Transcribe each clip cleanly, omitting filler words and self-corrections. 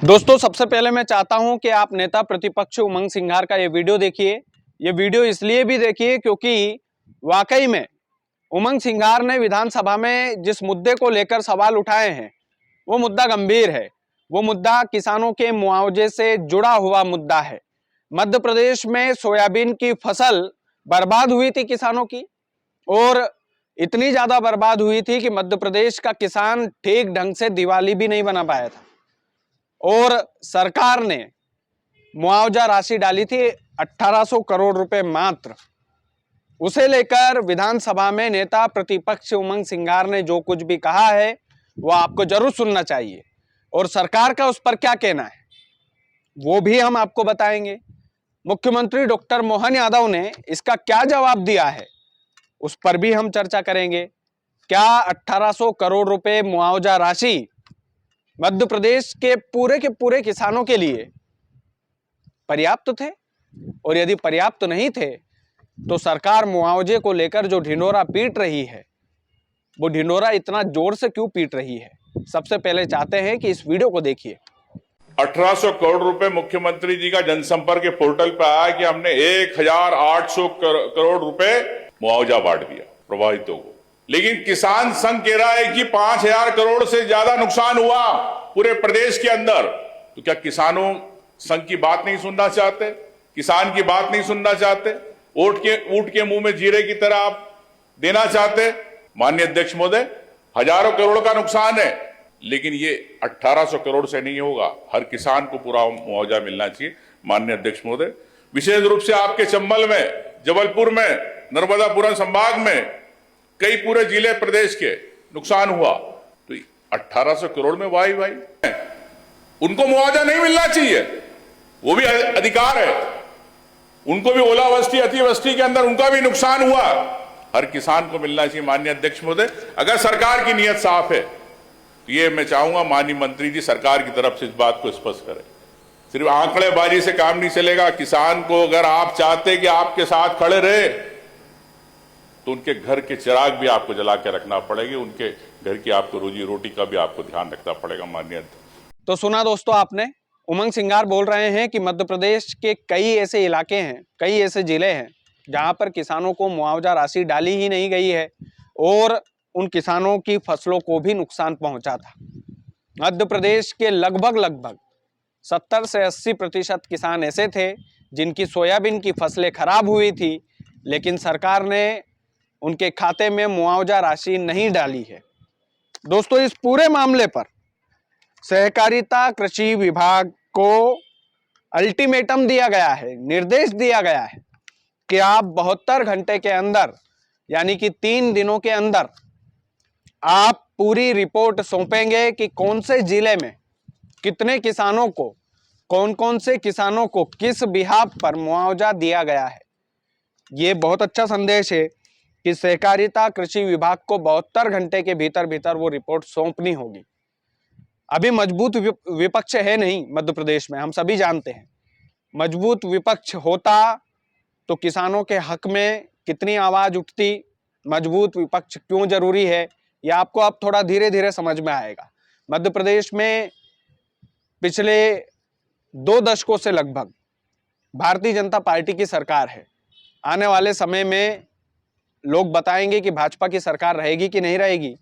दोस्तों, सबसे पहले मैं चाहता हूं कि आप नेता प्रतिपक्ष उमंग सिंघार का ये वीडियो देखिए। ये वीडियो इसलिए भी देखिए क्योंकि वाकई में उमंग सिंघार ने विधानसभा में जिस मुद्दे को लेकर सवाल उठाए हैं वो मुद्दा गंभीर है। वो मुद्दा किसानों के मुआवजे से जुड़ा हुआ मुद्दा है। मध्य प्रदेश में सोयाबीन की फसल बर्बाद हुई थी किसानों की, और इतनी ज्यादा बर्बाद हुई थी कि मध्य प्रदेश का किसान ठीक ढंग से दिवाली भी नहीं बना पाया था। और सरकार ने मुआवजा राशि डाली थी 1800 करोड़ रुपए मात्र। उसे लेकर विधानसभा में नेता प्रतिपक्ष उमंग सिंघार ने जो कुछ भी कहा है वो आपको जरूर सुनना चाहिए, और सरकार का उस पर क्या कहना है वो भी हम आपको बताएंगे। मुख्यमंत्री डॉक्टर मोहन यादव ने इसका क्या जवाब दिया है उस पर भी हम चर्चा करेंगे। क्या 1800 करोड़ रुपए मुआवजा राशि मध्य प्रदेश के पूरे किसानों के लिए पर्याप्त थे? और यदि पर्याप्त नहीं थे तो सरकार मुआवजे को लेकर जो ढिंढोरा पीट रही है वो ढिंढोरा इतना जोर से क्यों पीट रही है? सबसे पहले चाहते हैं कि इस वीडियो को देखिए। 1800 करोड़ रुपए मुख्यमंत्री जी का जनसंपर्क के पोर्टल पर आया कि हमने 1800 करोड़ रुपए मुआवजा बांट दिया प्रभावितों को, लेकिन किसान संघ कह रहा है कि 5000 करोड़ से ज्यादा नुकसान हुआ पूरे प्रदेश के अंदर। तो क्या किसानों संघ की बात नहीं सुनना चाहते? किसान की बात नहीं सुनना चाहते? ऊंट के मुंह में जीरे की तरह आप देना चाहते? माननीय अध्यक्ष महोदय, हजारों करोड़ का नुकसान है, लेकिन ये 1800 करोड़ से नहीं होगा। हर किसान को पूरा मुआवजा मिलना चाहिए। माननीय अध्यक्ष महोदय, विशेष रूप से आपके चंबल में, जबलपुर में, नर्मदापुरम संभाग में कई पूरे जिले प्रदेश के नुकसान हुआ, तो 1800 करोड़ में वाही उनको मुआवजा नहीं मिलना चाहिए? वो भी अधिकार है, उनको भी ओलावृष्टि अतिवृष्टि के अंदर उनका भी नुकसान हुआ, हर किसान को मिलना चाहिए। माननीय अध्यक्ष महोदय, अगर सरकार की नीयत साफ है तो ये मैं चाहूंगा माननीय मंत्री जी सरकार की तरफ से इस बात को स्पष्ट करें। सिर्फ आंकड़ेबाजी से काम नहीं चलेगा। किसान को अगर आप चाहते कि आपके साथ खड़े रहे तो उनके घर के चिराग भी आपको जला के रखना पड़ेगी, उनके घर की आपको रोजी रोटी का भी आपको ध्यान रखना पड़ेगा। माननीय तो सुना दोस्तों आपने, उमंग सिंघार बोल रहे हैं कि मध्य प्रदेश के कई ऐसे इलाके हैं, कई ऐसे जिले हैं जहां पर किसानों को मुआवजा राशि डाली ही नहीं गई है और उन किसानों की फसलों को भी नुकसान पहुंचा था। मध्य प्रदेश के लगभग 70 से 80% किसान ऐसे थे जिनकी सोयाबीन की फसलें खराब हुई थी, लेकिन सरकार ने उनके खाते में मुआवजा राशि नहीं डाली है। दोस्तों, इस पूरे मामले पर सहकारिता कृषि विभाग को अल्टीमेटम दिया गया है, निर्देश दिया गया है कि आप 72 घंटे के अंदर, यानी कि 3 दिनों के अंदर आप पूरी रिपोर्ट सौंपेंगे कि कौन से जिले में कितने किसानों को, कौन से किसानों को किस बिहाफ पर मुआवजा दिया गया है। ये बहुत अच्छा संदेश है कि सहकारिता कृषि विभाग को 72 घंटे के भीतर वो रिपोर्ट सौंपनी होगी। अभी मजबूत विपक्ष है नहीं मध्य प्रदेश में, हम सभी जानते हैं। मजबूत विपक्ष होता तो किसानों के हक में कितनी आवाज उठती। मजबूत विपक्ष क्यों जरूरी है यह आपको अब थोड़ा धीरे धीरे समझ में आएगा। मध्य प्रदेश में पिछले 2 दशकों से लगभग भारतीय जनता पार्टी की सरकार है। आने वाले समय में लोग बताएंगे कि भाजपा की सरकार रहेगी कि नहीं रहेगी,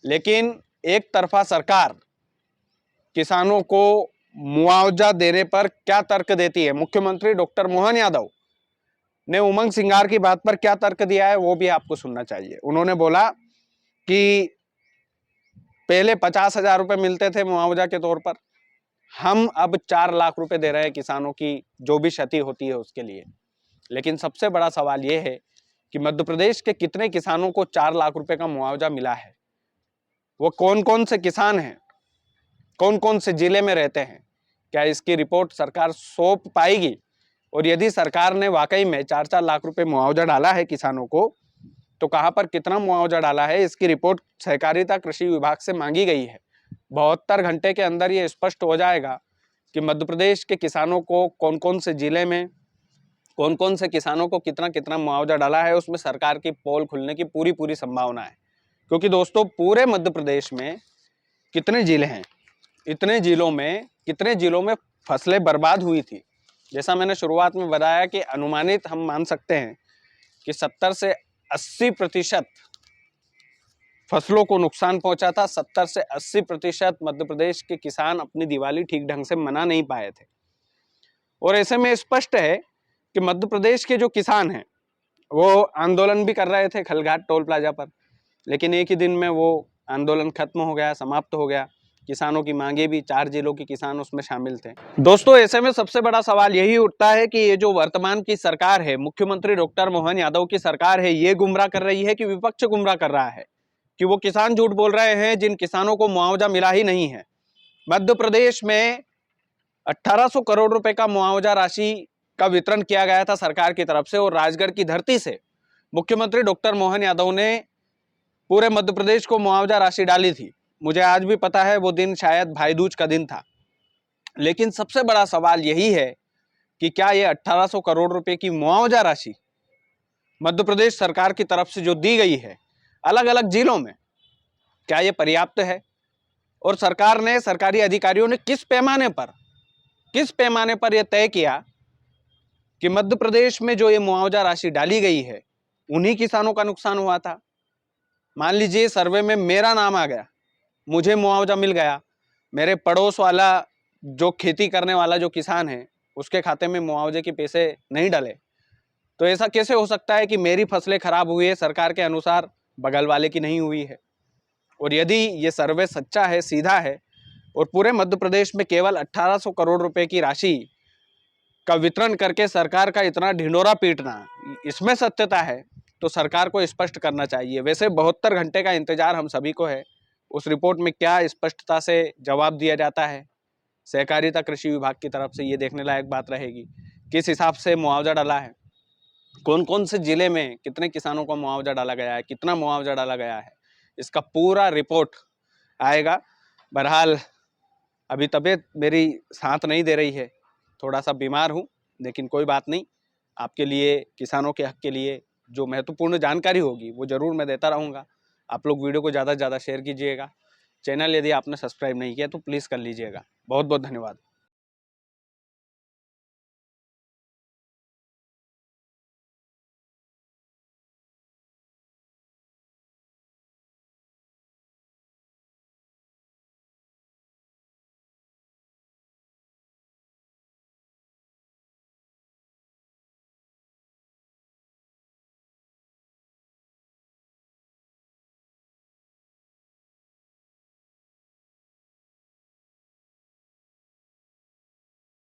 लेकिन एक तरफा सरकार किसानों को मुआवजा देने पर क्या तर्क देती है। मुख्यमंत्री डॉक्टर मोहन यादव ने उमंग सिंघार की बात पर क्या तर्क दिया है वो भी आपको सुनना चाहिए। उन्होंने बोला कि पहले 50,000 रुपए मिलते थे मुआवजा के तौर पर, हम अब 4 लाख रुपए दे रहे हैं किसानों की जो भी क्षति होती है उसके लिए। लेकिन सबसे बड़ा सवाल यह है कि मध्य प्रदेश के कितने किसानों को 4 लाख रुपए का मुआवजा मिला है, वो कौन से किसान हैं, कौन से जिले में रहते हैं। क्या इसकी रिपोर्ट सरकार सौंप पाएगी? और यदि सरकार ने वाकई में 4-4 लाख रुपए मुआवजा डाला है किसानों को, तो कहां पर कितना मुआवजा डाला है इसकी रिपोर्ट सहकारिता कृषि विभाग से मांगी गई है। 72 घंटे के अंदर ये स्पष्ट हो जाएगा कि मध्य प्रदेश के किसानों को कौन से जिले में, कौन से किसानों को कितना मुआवजा डाला है। उसमें सरकार की पोल खुलने की पूरी संभावना है, क्योंकि दोस्तों पूरे मध्य प्रदेश में कितने जिले हैं? इतने जिलों में, कितने जिलों में फसलें बर्बाद हुई थी। जैसा मैंने शुरुआत में बताया कि अनुमानित हम मान सकते हैं कि 70 से 80% फसलों को नुकसान पहुंचा था। 70 से 80% मध्य प्रदेश के किसान अपनी दिवाली ठीक ढंग से मना नहीं पाए थे। और ऐसे में स्पष्ट है कि मध्य प्रदेश के जो किसान हैं वो आंदोलन भी कर रहे थे खलघाट टोल प्लाजा पर, लेकिन एक ही दिन में वो आंदोलन खत्म हो गया, समाप्त हो गया। किसानों की मांगे भी, 4 जिलों के किसान उसमें शामिल थे। दोस्तों, ऐसे में सबसे बड़ा सवाल यही उठता है कि ये जो वर्तमान की सरकार है, मुख्यमंत्री डॉक्टर मोहन यादव की सरकार है, ये गुमराह कर रही है कि विपक्ष गुमराह कर रहा है? कि वो किसान झूठ बोल रहे हैं जिन किसानों को मुआवजा मिला ही नहीं है। मध्य प्रदेश में 1800 करोड़ रुपए का मुआवजा राशि का वितरण किया गया था सरकार की तरफ से, और राजगढ़ की धरती से मुख्यमंत्री डॉक्टर मोहन यादव ने पूरे मध्य प्रदेश को मुआवजा राशि डाली थी। मुझे आज भी पता है वो दिन शायद भाई दूज का दिन था। लेकिन सबसे बड़ा सवाल यही है कि क्या ये 1800 करोड़ रुपए की मुआवजा राशि मध्य प्रदेश सरकार की तरफ से जो दी गई है अलग अलग जिलों में, क्या ये पर्याप्त है? और सरकार ने, सरकारी अधिकारियों ने किस पैमाने पर यह तय किया कि मध्य प्रदेश में जो ये मुआवजा राशि डाली गई है उन्हीं किसानों का नुकसान हुआ था? मान लीजिए सर्वे में मेरा नाम आ गया, मुझे मुआवजा मिल गया, मेरे पड़ोस वाला जो खेती करने वाला जो किसान है उसके खाते में मुआवजे के पैसे नहीं डले, तो ऐसा कैसे हो सकता है कि मेरी फसलें खराब हुई है सरकार के अनुसार, बगल वाले की नहीं हुई है? और यदि ये सर्वे सच्चा है, सीधा है, और पूरे मध्य प्रदेश में केवल 1800 करोड़ रुपए की राशि का वितरण करके सरकार का इतना ढिंढोरा पीटना, इसमें सत्यता है तो सरकार को स्पष्ट करना चाहिए। वैसे 72 घंटे का इंतजार हम सभी को है, उस रिपोर्ट में क्या स्पष्टता से जवाब दिया जाता है सहकारिता कृषि विभाग की तरफ से, ये देखने लायक बात रहेगी। किस हिसाब से मुआवजा डाला है, कौन कौन से जिले में कितने किसानों को मुआवजा डाला गया है, कितना मुआवजा डाला गया है, इसका पूरा रिपोर्ट आएगा। बहरहाल अभी तबीयत मेरी साथ नहीं दे रही है, थोड़ा सा बीमार हूँ, लेकिन कोई बात नहीं। आपके लिए, किसानों के हक के लिए जो महत्वपूर्ण जानकारी होगी वो ज़रूर मैं देता रहूँगा। आप लोग वीडियो को ज़्यादा से ज़्यादा शेयर कीजिएगा। चैनल यदि आपने सब्सक्राइब नहीं किया तो प्लीज़ कर लीजिएगा। बहुत बहुत धन्यवाद।